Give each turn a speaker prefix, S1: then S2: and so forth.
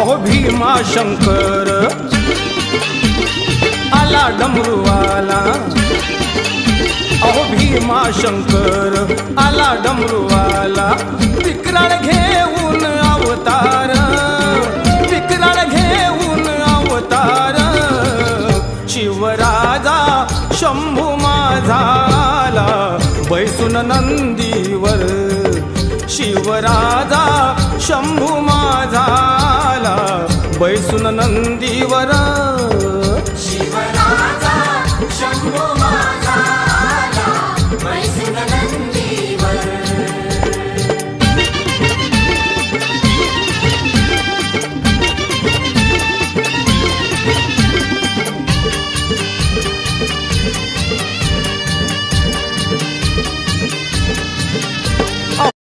S1: अहो भीमा शंकर आला डमरूवाला, अहो भीमा शंकर आला डमरूवाला, विक्राळ घेऊन अवतार, विक्राळ घेऊन अवतार, शिवराजा शंभू माझाला बैसून नंदीवर, शिवराजा शंभू माझाला बैसून नंदीवर।